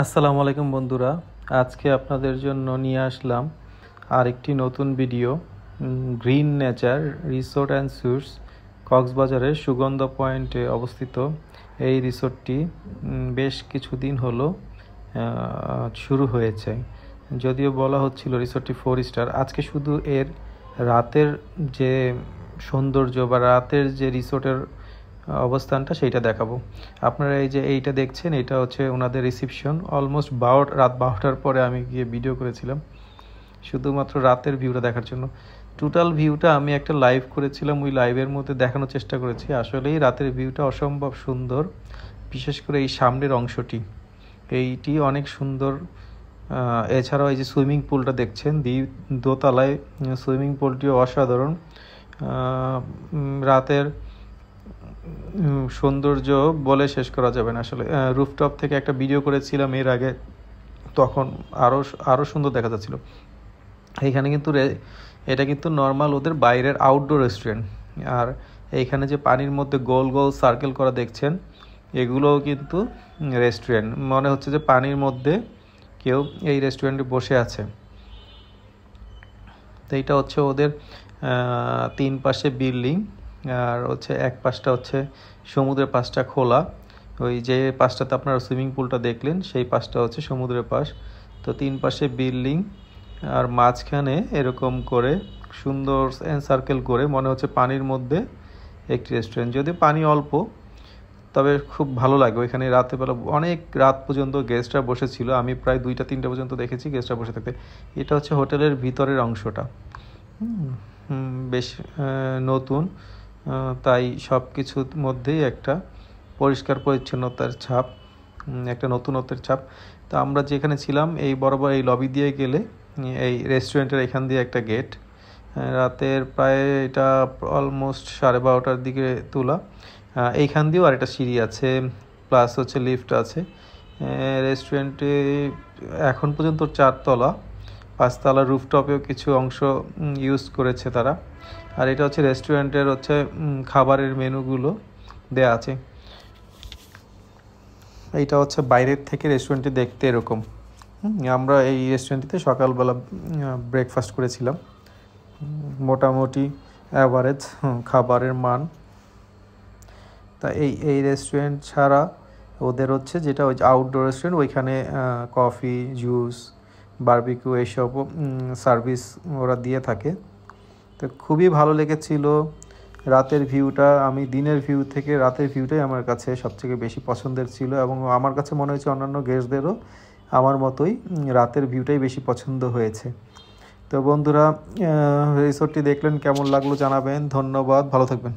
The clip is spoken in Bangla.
আসসালামু আলাইকুম বন্ধুরা, আজকে আপনাদের জন্য নিয়ে আসলাম আরেকটি নতুন video. Green nature resort and sweets কক্সবাজারের সুগন্ধ পয়েন্টে অবস্থিত। এই রিসোর্টটি বেশ কিছুদিন হলো শুরু হয়েছে, যদিও বলা হচ্ছিল রিসোর্টটি 4 স্টার। আজকে শুধু এর রাতের যে সৌন্দর্য বা রাতের যে রিসোর্টের অবস্থানটা সেইটা দেখাবো। আপনারা এই যে এইটা দেখছেন, এটা হচ্ছে ওনাদের রিসিপশন। অলমোস্ট রাত 12টার পরে আমি গিয়ে ভিডিও করেছিলাম শুধুমাত্র রাতের ভিউটা দেখার জন্য। টোটাল ভিউটা আমি একটা লাইভ করেছিলাম, ওই লাইভের মধ্যে দেখানোর চেষ্টা করেছি। আসলেই রাতের ভিউটা অসম্ভব সুন্দর, বিশেষ করে এই সামনের অংশটি, এইটি অনেক সুন্দর। এছাড়াও এই যে সুইমিং পুলটা দেখছেন, দোতলায় সুইমিং পুলটিও অসাধারণ। রাতের সৌন্দর্য বলে শেষ করা যাবে না আসলে। রুফটপ থেকে একটা ভিডিও করেছিলাম এর আগে, তখন আরও সুন্দর দেখা যাচ্ছিল। এইখানে কিন্তু এটা কিন্তু নর্মাল ওদের বাইরের আউটডোর রেস্টুরেন্ট। আর এইখানে যে পানির মধ্যে গোল গোল সার্কেল করা দেখছেন, এগুলোও কিন্তু রেস্টুরেন্ট। মনে হচ্ছে যে পানির মধ্যে কেউ এই রেস্টুরেন্টে বসে আছে। তো এইটা হচ্ছে ওদের 3 পাশে বিল্ডিং, আর হচ্ছে এক পাশটা হচ্ছে সমুদ্রের পাশটা খোলা। ওই যে পাশটাতে আপনারা সুইমিং পুলটা দেখলেন, সেই পাশটা হচ্ছে সমুদ্রের পাশ। তো 3 পাশে বিল্ডিং, আর মাঝখানে এরকম করে সুন্দর সার্কেল করে মনে হচ্ছে পানির মধ্যে একটি রেস্টুরেন্ট। যদিও পানি অল্প, তবে খুব ভালো লাগে। ওইখানে রাতেরবেলা অনেক রাত পর্যন্ত গেস্টরা বসেছিল। আমি প্রায় 2টা-3টা পর্যন্ত দেখেছি গেস্টরা বসে থাকতে। এটা হচ্ছে হোটেলের ভিতরের অংশটা। বেশ নতুন, তাই সব কিছুর মধ্যেই একটা পরিষ্কার পরিচ্ছন্নতার ছাপ, একটা নতুনত্বের ছাপ। তো আমরা যেখানে ছিলাম এই বরাবর এই লবি দিয়ে গেলে এই রেস্টুরেন্টের এখান দিয়ে একটা গেট। রাতের প্রায় এটা অলমোস্ট 12:30টার দিকে তোলা। এইখান দিয়েও আরেকটা সিঁড়ি আছে, প্লাস হচ্ছে লিফট আছে। রেস্টুরেন্টে এখন পর্যন্ত 4 তলা, 5 তলা রুফটপেও কিছু অংশ ইউজ করেছে তারা। আর এটা হচ্ছে রেস্টুরেন্টের হচ্ছে খাবারের মেনুগুলো দেয়া আছে। এইটা হচ্ছে বাইরের থেকে রেস্টুরেন্টটি দেখতে এরকম। আমরা এই রেস্টুরেন্টটিতে সকালবেলা ব্রেকফাস্ট করেছিলাম। মোটামুটি অ্যাভারেজ খাবারের মান। তা এই রেস্টুরেন্ট ছাড়া ওদের হচ্ছে যেটা ওই আউটডোর রেস্টুরেন্ট, ওইখানে কফি, জুস, বারবিকিউ এইসব সার্ভিস ওরা দিয়ে থাকে। তো খুবই ভালো লেগেছিল রাতের ভিউটা। আমি দিনের ভিউ থেকে রাতের ভিউটাই আমার কাছে সবথেকে বেশি পছন্দের ছিল, এবং আমার কাছে মনে হয়েছে অন্যান্য গেস্টদেরও আমার মতোই রাতের ভিউটাই বেশি পছন্দ হয়েছে। তো বন্ধুরা, রিসোর্টটি দেখলেন, কেমন লাগলো জানাবেন। ধন্যবাদ, ভালো থাকবেন।